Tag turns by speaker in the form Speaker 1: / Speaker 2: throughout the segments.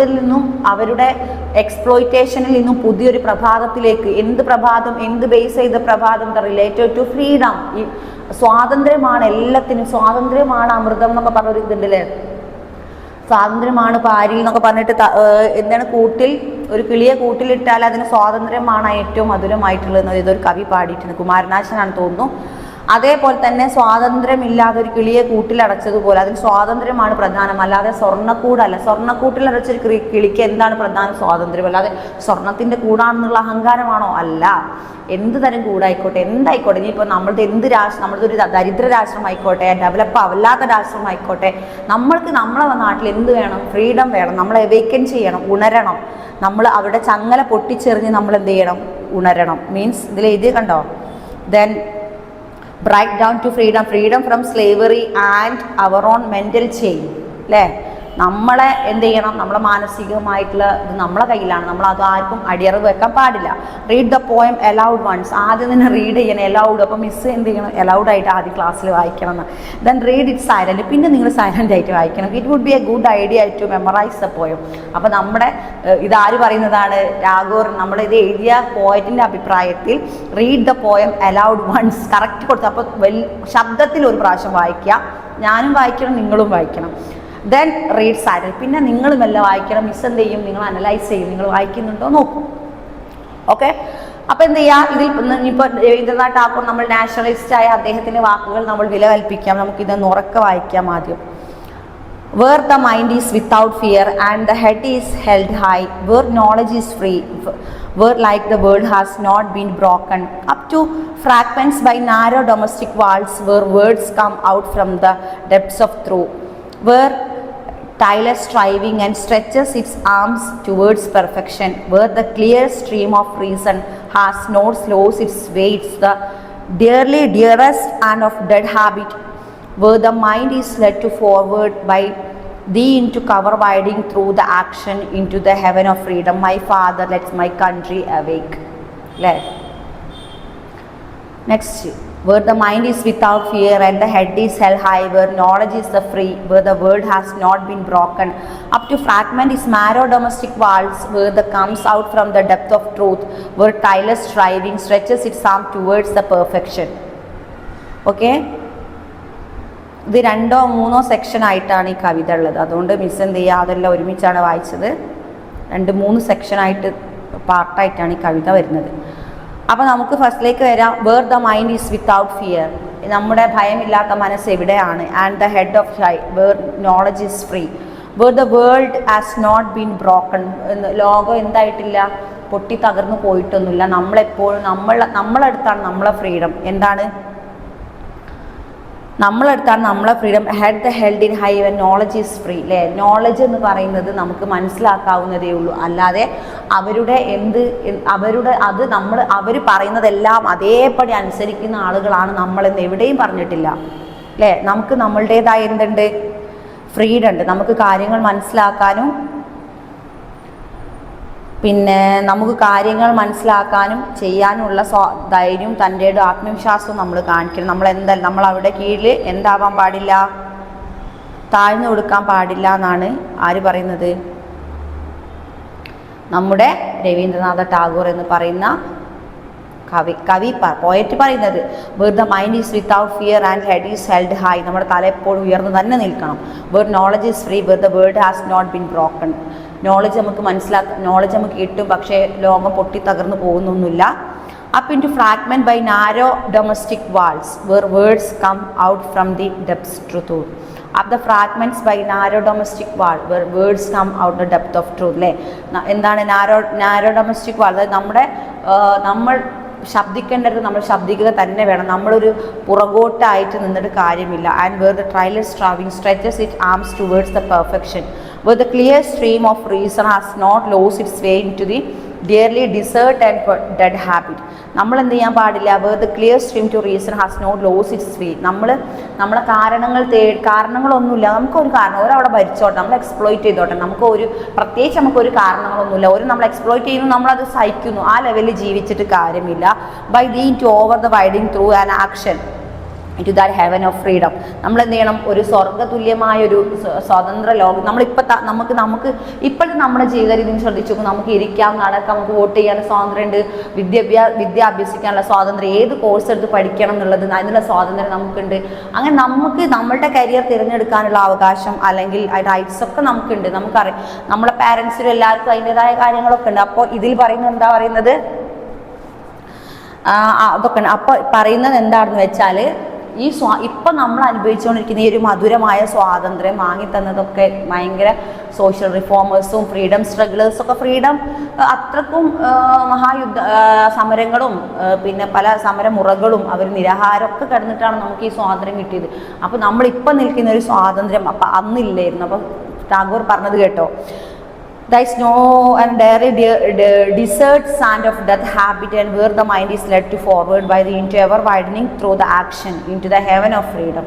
Speaker 1: ദാരിദ്ര്യത്തിൽ നിന്നും അവരുടെ എക്സ്പ്ലോയിറ്റേഷനിൽ നിന്നും പുതിയൊരു പ്രഭാതത്തിലേക്ക്. എന്ത് പ്രഭാതം? എന്ത് ബേസ് ചെയ്ത പ്രഭാതം? Related to freedom. ഈ സ്വാതന്ത്ര്യമാണ് എല്ലാത്തിനും. സ്വാതന്ത്ര്യമാണ് അമൃതം എന്നൊക്കെ പറഞ്ഞൊരു ഇതുണ്ടല്ലേ, സ്വാതന്ത്ര്യമാണ് പാരിൽ എന്നൊക്കെ പറഞ്ഞിട്ട് എന്താണ്, കൂട്ടിൽ ഒരു കിളിയെ കൂട്ടിലിട്ടാൽ അതിന് സ്വാതന്ത്ര്യമാണ് ഏറ്റവും മധുരമായിട്ടുള്ളത്. ഇതൊരു കവി പാടിയിട്ടുണ്ട്, കുമാരനാശനാണ് തോന്നുന്നു. അതേപോലെ തന്നെ സ്വാതന്ത്ര്യമില്ലാതെ ഒരു കിളിയെ കൂട്ടിലടച്ചതുപോലെ അതിന് സ്വാതന്ത്ര്യമാണ് പ്രധാനം, അല്ലാതെ സ്വർണ്ണക്കൂടല്ല. സ്വർണ്ണക്കൂട്ടിലടച്ചൊരു കിളിക്ക് എന്താണ് പ്രധാനം? സ്വാതന്ത്ര്യം. അല്ലാതെ സ്വർണത്തിൻ്റെ കൂടാണെന്നുള്ള അഹങ്കാരമാണോ? അല്ല. എന്ത് തരം കൂടായിക്കോട്ടെ, എന്തായിക്കോട്ടെ, ഇനിയിപ്പോൾ നമ്മളുടെ എന്ത് രാഷ്ട്രം, നമ്മളുടെ ഒരു ദരിദ്ര രാഷ്ട്രമായിക്കോട്ടെ, ഡെവലപ്പ് അല്ലാത്ത രാഷ്ട്രമായിക്കോട്ടെ, നമ്മൾക്ക് നമ്മളെ നാട്ടിൽ എന്ത് വേണം? ഫ്രീഡം വേണം. നമ്മളെ എവേക്കൻ ചെയ്യണം, ഉണരണം. നമ്മൾ അവിടെ ചങ്ങല പൊട്ടിച്ചെറിഞ്ഞ് നമ്മൾ എന്ത് ചെയ്യണം? ഉണരണം. മീൻസ് ഇതിൽ എഴുതി കണ്ടോ, then bright down to freedom, freedom from slavery and our own mental chain. അല്ലേ? നമ്മളെ എന്ത് ചെയ്യണം? നമ്മളെ മാനസികമായിട്ടുള്ള ഇത് നമ്മളെ കയ്യിലാണ്. നമ്മൾ അത് ആർക്കും അടിയറവ് വെക്കാൻ പാടില്ല. Read the poem aloud once. ആദ്യം തന്നെ റീഡ് ചെയ്യണം എലൗഡ്. അപ്പോൾ മിസ്സ് എന്ത് ചെയ്യണം? എലൗഡായിട്ട് ആദ്യം ക്ലാസ്സിൽ വായിക്കണം എന്ന്. Then read it silent. പിന്നെ നിങ്ങൾ സൈലൻ്റ് ആയിട്ട് വായിക്കണം. It would be a good idea to memorise the poem. അപ്പോൾ നമ്മുടെ ഇതാര് പറയുന്നതാണ്? ടാഗോർ. നമ്മളിത് എഴുതിയ പോയറ്റിൻ്റെ അഭിപ്രായത്തിൽ read the poem aloud once correct കൊടുത്തു. അപ്പോൾ ശബ്ദത്തിൽ ഒരു പ്രാവശ്യം വായിക്കുക. ഞാനും വായിക്കണം, നിങ്ങളും വായിക്കണം. Then read silent. പിന്നെ നിങ്ങളും എല്ലാം വായിക്കണം. മിസ് എന്ത് ചെയ്യും? നിങ്ങൾ അനലൈസ് ചെയ്യും, നിങ്ങൾ വായിക്കുന്നുണ്ടോ നോക്കും. ഓക്കെ. അപ്പോൾ എന്ത് ചെയ്യുക? ഇതിൽ ഇപ്പോൾ രവീന്ദ്രനാഥ് ടാഗോർ നമ്മൾ നാഷണലിസ്റ്റായ അദ്ദേഹത്തിൻ്റെ വാക്കുകൾ നമ്മൾ വില കൽപ്പിക്കാം. നമുക്കിതൊന്ന് ഉറക്കെ വായിക്കാം ആദ്യം. Where the mind is without fear and the head is held high, where knowledge is free, where like the world has not been broken up to fragments by narrow domestic walls, where words come out from the depths of truth, where tireless striving and stretches its arms towards perfection, where the clear stream of reason has not lost its weights, the dearly dearest and of dead habit, where the mind is led to forward by thee into cover winding through the action into the heaven of freedom. My Father, let my country awake. Next, where the mind is without fear and the head is held high, where knowledge is the free, where the world has not been broken up to fragment its narrow domestic walls, where the comes out from the depth of truth, where tireless striving stretches its arm towards the perfection. Okay. ഇത് 2 or 3 സെക്ഷനായിട്ടാണ് ഈ കവിത ഉള്ളത്. അതുകൊണ്ട് miss എന്ത് ചെയ്യുക, അതെല്ലാം ഒരുമിച്ചാണ് വായിച്ചത്. 2-3 സെക്ഷനായിട്ട് പാർട്ടായിട്ടാണ് ഈ കവിത വരുന്നത്. അപ്പോൾ നമുക്ക് ഫസ്റ്റിലേക്ക് വരാം. Where the mind is without fear. നമ്മുടെ ഭയമില്ലാത്ത മനസ്സ് എവിടെയാണ്? And the head of high, where knowledge is free, where the world has not been broken. ലോകം എന്തായിട്ടില്ല? പൊട്ടി തകർന്നു പോയിട്ടൊന്നുമില്ല. നമ്മളെപ്പോഴും നമ്മളടുത്താണ് നമ്മളെ ഫ്രീഡം. എന്താണ്? നമ്മളടുത്താണ് നമ്മളെ freedom. Head held in high and knowledge is free. അല്ലേ? നോളജ് എന്ന് പറയുന്നത് നമുക്ക് മനസ്സിലാക്കാവുന്നതേ ഉള്ളൂ. അല്ലാതെ അവർ പറയുന്നതെല്ലാം അതേപടി അനുസരിക്കുന്ന ആളുകളാണ് നമ്മളെന്ന് എവിടെയും പറഞ്ഞിട്ടില്ല. അല്ലേ? നമുക്ക് നമ്മളുടേതായ എന്തുണ്ട്? ഫ്രീഡം ഉണ്ട്. നമുക്ക് കാര്യങ്ങൾ മനസ്സിലാക്കാനും ചെയ്യാനുള്ള ധൈര്യവും തൻ്റെ ആത്മവിശ്വാസവും നമ്മൾ കാണിക്കണം. നമ്മൾ അവിടെ കീഴിൽ എന്താവാൻ പാടില്ല? താഴ്ന്നു കൊടുക്കാൻ പാടില്ല എന്നാണ് ആര് പറയുന്നത്? നമ്മുടെ രവീന്ദ്രനാഥ ടാഗോർ എന്ന് പറയുന്ന പോയറ്റ് പറയുന്നത്. Where the mind is without fear and head is held high. നമ്മുടെ തല എപ്പോഴും ഉയർന്നു തന്നെ നിൽക്കണം. Where knowledge is free, where the world has not been broken. Knowledge നമുക്ക് കിട്ടും, പക്ഷേ ലോകം പൊട്ടി തകർന്നു പോകുന്നൊന്നുമില്ല. up into fragment by narrow domestic walls, where words come out from the depths truth. Up the fragments by narrow domestic wall, where words come out the depth of truth. അല്ലേ? എന്താണ് narrow domestic വാൾ? അതായത് നമ്മൾ ശബ്ദിക്കേണ്ടത് നമ്മൾ ശബ്ദിക്കുക തന്നെ വേണം. നമ്മളൊരു പുറകോട്ടായിട്ട് നിന്നിട്ട് കാര്യമില്ല. And where the tireless striving stretches it arms towards the perfection, where the clear stream of reason has not lost its way into the dreary desert and dead habit. നമ്മൾ എന്ത് ചെയ്യാൻ പാടില്ല? Where the clear stream to reason has not lost its way. നമ്മളെ കാരണങ്ങളൊന്നുമില്ല. നമുക്കൊരു കാരണം ഒരവിടെ ഭരിച്ചോട്ടെ, നമ്മൾ exploit ചെയ്തോട്ടെ, പ്രത്യേകിച്ച് നമുക്കൊരു കാരണങ്ങളൊന്നുമില്ല. നമ്മൾ എക്സ്പ്ലോയിറ്റ് ചെയ്യുന്നു, നമ്മളത് സഹിക്കുന്നു. ആ ലെവലിൽ ജീവിച്ചിട്ട് കാര്യമില്ല. By thee to over the widening through an action, to that heaven of freedom. നമ്മൾ എന്ത് ചെയ്യണം? ഒരു സ്വർഗ്ഗതുല്യമായൊരു സ്വതന്ത്ര ലോകം. നമ്മളിപ്പോൾ നമുക്ക് ഇപ്പോഴത്തെ നമ്മുടെ ജീവിത രീതി ശ്രദ്ധിച്ചു നോക്കും. നമുക്ക് ഇരിക്കാം, നടക്കാം, നമുക്ക് വോട്ട് ചെയ്യാനുള്ള സ്വാതന്ത്ര്യമുണ്ട്, വിദ്യ അഭ്യസിക്കാനുള്ള സ്വാതന്ത്ര്യം, ഏത് കോഴ്സ് എടുത്ത് പഠിക്കണം എന്നുള്ളത് അതിനുള്ള സ്വാതന്ത്ര്യം നമുക്കുണ്ട്. അങ്ങനെ നമുക്ക് നമ്മളുടെ കരിയർ തിരഞ്ഞെടുക്കാനുള്ള അവകാശം അല്ലെങ്കിൽ റൈറ്റ്സ് ഒക്കെ നമുക്കുണ്ട്. നമുക്കറിയാം, നമ്മളെ പാരൻസിനും എല്ലാവർക്കും അതിൻ്റെതായ കാര്യങ്ങളൊക്കെ ഉണ്ട്. അപ്പോൾ ഇതിൽ പറയുന്നത് എന്താ പറയുന്നത്? അതൊക്കെ ഉണ്ട്. അപ്പോൾ പറയുന്നത് എന്താണെന്ന് വെച്ചാൽ ഇപ്പം നമ്മൾ അനുഭവിച്ചുകൊണ്ടിരിക്കുന്ന ഈ ഒരു മധുരമായ സ്വാതന്ത്ര്യം വാങ്ങിത്തന്നതൊക്കെ ഭയങ്കര സോഷ്യൽ റിഫോമേഴ്സും ഫ്രീഡം സ്ട്രഗിളേഴ്സൊക്കെ ഫ്രീഡം അത്രക്കും മഹായുദ്ധ സമരങ്ങളും പിന്നെ പല സമരമുറകളും അവർ നിരാഹാരമൊക്കെ കിടന്നിട്ടാണ് നമുക്ക് ഈ സ്വാതന്ത്ര്യം കിട്ടിയത്. അപ്പോൾ നമ്മളിപ്പം നിൽക്കുന്ന ഒരു സ്വാതന്ത്ര്യം അപ്പം അന്നില്ലായിരുന്നു. അപ്പം ടാഗോർ പറഞ്ഞത് കേട്ടോ, there is no and dairy desert sand of death habit and where the mind is led to forward by the into ever widening through the action into the heaven of freedom.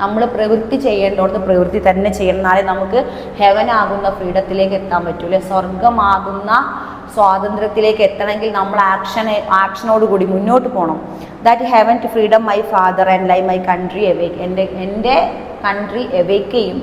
Speaker 1: നമ്മൾ പ്രവൃത്തി ചെയ്യേണ്ടോടത്ത് പ്രവൃത്തി തന്നെ ചെയ്യണം. എന്നാലേ നമുക്ക് heaven ആകുന്ന ഫ്രീഡത്തിലേക്ക് എത്താൻ പറ്റൂലേ, സ്വർഗമാകുന്ന സ്വാതന്ത്ര്യത്തിലേക്ക് എത്തണമെങ്കിൽ നമ്മൾ ആക്ഷനോടുകൂടി മുന്നോട്ട് പോകണം. That heaven to freedom my father and lie my country awake. എൻ്റെ കൺട്രി എവേക്ക് ചെയ്യും,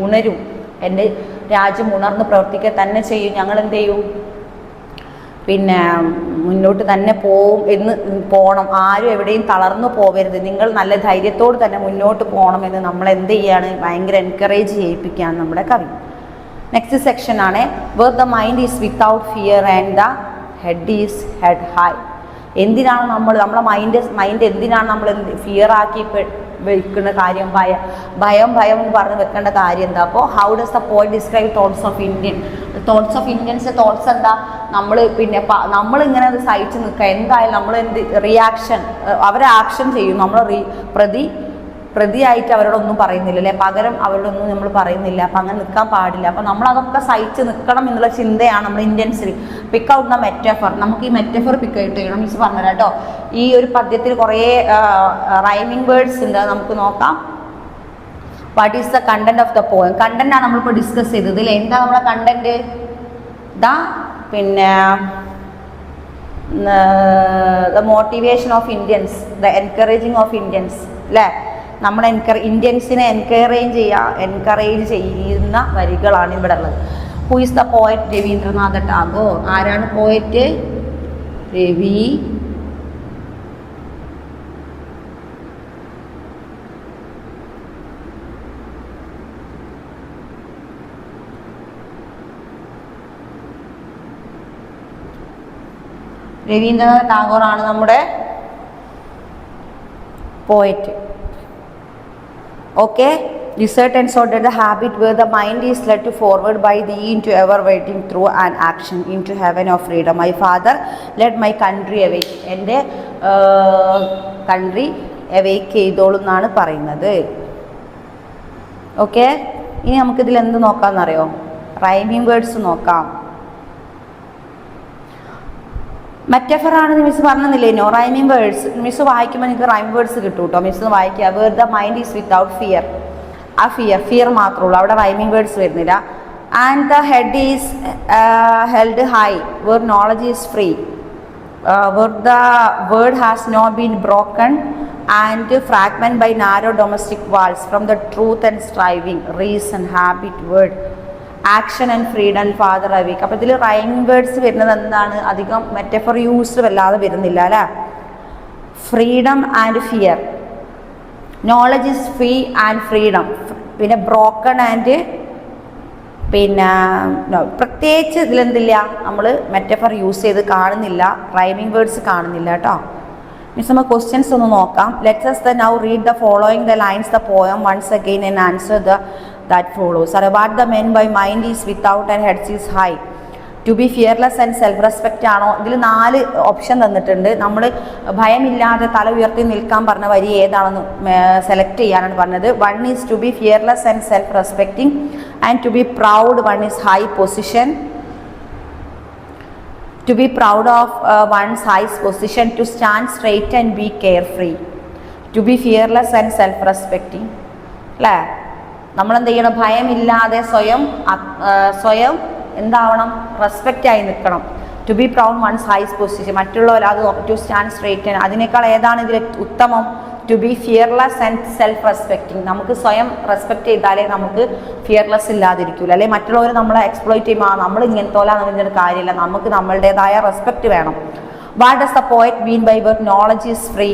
Speaker 1: ഉണരും. എൻ്റെ രാജ്യം ഉണർന്ന് പ്രവർത്തിക്കുക തന്നെ ചെയ്യും. ഞങ്ങൾ എന്ത് ചെയ്യും? പിന്നെ മുന്നോട്ട് തന്നെ പോകണം. ആരും എവിടെയും തളർന്നു പോകരുത്. നിങ്ങൾ നല്ല ധൈര്യത്തോട് തന്നെ മുന്നോട്ട് പോകണമെന്ന് നമ്മൾ എന്ത് ചെയ്യാണ്? ഭയങ്കര എൻകറേജ് ചെയ്യിപ്പിക്കുകയാണ് നമ്മുടെ കവി. നെക്സ്റ്റ് സെക്ഷൻ ആണ് where the mind is without fear and the head is head high. എന്തിനാണ് നമ്മളെ മൈൻഡ് എന്തിനാണ് നമ്മൾ ഫിയർ ആക്കി വെക്കുന്ന കാര്യം? ഭയം എന്ന് പറഞ്ഞ് വെക്കേണ്ട കാര്യം എന്താ? അപ്പോൾ how does the point describe thoughts of Indians thoughts എന്താ? നമ്മളിങ്ങനെ അത് സഹിച്ച് നിൽക്കുക. എന്തായാലും നമ്മൾ റിയാക്ഷൻ, അവരെ ആക്ഷൻ ചെയ്യും. നമ്മൾ പ്രതിയായിട്ട് അവരോടൊന്നും പറയുന്നില്ല അല്ലേ, പകരം അവരോടൊന്നും നമ്മൾ പറയുന്നില്ല. അപ്പം അങ്ങനെ നിൽക്കാൻ പാടില്ല. അപ്പം നമ്മളതൊക്കെ സഹിച്ച് നിൽക്കണം എന്നുള്ള ചിന്തയാണ് നമ്മൾ ഇന്ത്യൻസിൽ. Pick out the metaphor. നമുക്ക് ഈ മെറ്റഫർ പിക്ക് ഔട്ട് ചെയ്യണം. മിസ് പറഞ്ഞുതരാം കേട്ടോ. ഈ ഒരു പദ്യത്തിൽ കുറേ റൈമിംഗ് വേർഡ്സ് ഉണ്ട്, നമുക്ക് നോക്കാം. What is the content of the poem? Content ആണ് നമ്മളിപ്പോൾ ഡിസ്കസ് ചെയ്തത് അല്ലേ. എന്താ നമ്മളെ content? The motivation of Indians, the encouraging of Indians അല്ലേ. നമ്മൾ ഇന്ത്യൻസിനെ എൻകറേജ് ചെയ്യുന്ന വരികളാണ് ഇവിടെ ഉള്ളത്. Who is the poet? Rabindranath Tagore. ആരാണ് പോയറ്റ്? രവീന്ദ്രനാഥ ടാഗോർ ആണ് നമ്മുടെ poet. Okay, desert and so that the habit where the mind is led to forward by the into ever waiting through an action into heaven of freedom. My father led my country awake. എൻ്റെ country awake ചെയ്തോളൂ എന്നാണ് പറയുന്നത്. Okay, ഇനി നമുക്കിതിൽ എന്ത് നോക്കാമെന്നറിയോ? Rhyming words നോക്കാം. Metaphor ആണെന്ന് മിസ് പറഞ്ഞില്ലേനോ? റൈമിംഗ് വേർഡ്സ് മിസ് വായിക്കുമ്പോൾ നിങ്ങൾക്ക് റൈം വേർഡ്സ് കിട്ടും കേട്ടോ. മിസ് വായിക്കുക. Where the mind is without fear. ആ ഫിയർ മാത്രമേ ഉള്ളൂ, അവിടെ റൈമിംഗ് വേർഡ്സ് വരുന്നില്ല. And the head is held high where knowledge is free. Where the word has not been broken and fragment by narrow domestic walls from the truth and striving reason habit word action and freedom father awake. അപ്പോൾ ഇതിൽ rhyming words വരുന്നത് എന്താണ്? അധികം metaphor use വല്ലാതെ വരുന്നില്ല അല്ലേ. Freedom and fear, knowledge is free and freedom, പിന്നെ broken and പ്രത്യേകിച്ച് ഇതിലെന്തില്ല, നമ്മൾ മെറ്റഫർ യൂസ് ചെയ്ത് കാണുന്നില്ല, റൈമിംഗ് വേർഡ്സ് കാണുന്നില്ല കേട്ടോ. മീൻസ് നമ്മൾ ക്വസ്റ്റ്യൻസ് ഒന്ന് നോക്കാം. Let's us then now read the following the lines the poem once again and answer that follows. What the men by mind is without and heads is high. To be fearless and self-respect ആണോ? ഇതിൽ 4 option തന്നിട്ടുണ്ട്. നമ്മൾ ഭയമില്ലാതെ തല ഉയർത്തി നിൽക്കാൻ പറഞ്ഞ വരി ഏതാണെന്ന് സെലക്ട് ചെയ്യാനാണ് പറഞ്ഞത്. 1 is to be fearless and self-respecting and to be proud. 1 is high position. To be proud of one's high position. To stand straight and be carefree. To be fearless and self-respecting. അല്ലേ? നമ്മളെന്ത് ചെയ്യണം? ഭയമില്ലാതെ സ്വയം എന്താവണം? Respect ആയി നിൽക്കണം. To be proud once high position, മറ്റുള്ളവർ അത് to stand straight. അതിനേക്കാൾ ഏതാണ് ഇതിൽ ഉത്തമം? To be fearless and self respecting. നമുക്ക് സ്വയം റെസ്പെക്ട് ചെയ്താലേ നമുക്ക് ഫിയർലെസ് ഇല്ലാതിരിക്കില്ല. അല്ലെങ്കിൽ മറ്റുള്ളവർ നമ്മളെ എക്സ്പ്ലോയിറ്റ് ചെയ്യുമ്പോൾ നമ്മൾ ഇങ്ങനത്തെ കാര്യമില്ല, നമുക്ക് നമ്മളുടേതായ റെസ്പെക്ട് വേണം. What does the poet mean by word knowledge is free?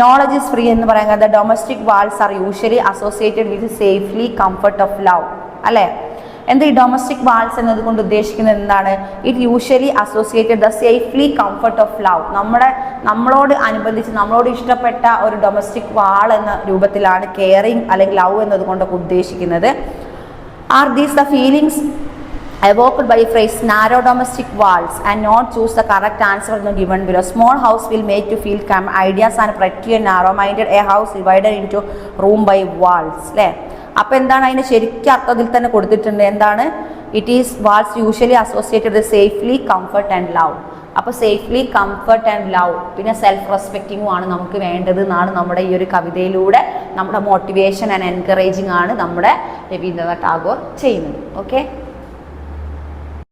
Speaker 1: Knowledge is free എന്ന് പറയുന്നത് domestic walls are usually associated with safely comfort of love. അല്ലേ? എന്ത് ഈ ഡൊമസ്റ്റിക് വാൾസ് എന്നതുകൊണ്ട് ഉദ്ദേശിക്കുന്നത് എന്താണ്? It usually associated the safely comfort of love. നമ്മളോട് അനുബന്ധിച്ച് നമ്മളോട് ഇഷ്ടപ്പെട്ട ഒരു ഡൊമസ്റ്റിക് വാൾ എന്ന രൂപത്തിലാണ് കെയറിങ് അല്ലെങ്കിൽ ലവ് എന്നതുകൊണ്ടൊക്കെ ഉദ്ദേശിക്കുന്നത്. Are these the feelings evoked by phrase narrow domestic walls and not choose the correct answer in the given below? Small house will make you feel calm. Ideas are pretty and narrow minded. A house divided into room by walls. അല്ലേ? അപ്പോൾ എന്താണ് അതിന് ശരിക്കും അർത്ഥത്തിൽ തന്നെ കൊടുത്തിട്ടുണ്ട്? എന്താണ്? It is walls usually associated with safely comfort and love. അപ്പോൾ സേഫ്ലി കംഫർട്ട് ആൻഡ് ലവ് പിന്നെ സെൽഫ് റെസ്പെക്റ്റിംഗും ആണ് നമുക്ക് വേണ്ടത് എന്നാണ് നമ്മുടെ ഈ ഒരു കവിതയിലൂടെ നമ്മുടെ മോട്ടിവേഷൻ ആൻഡ് എൻകറേജിങ് ആണ് നമ്മുടെ രവീന്ദ്രനാഥ് ടാഗോർ ചെയ്യുന്നത്. ഓക്കെ.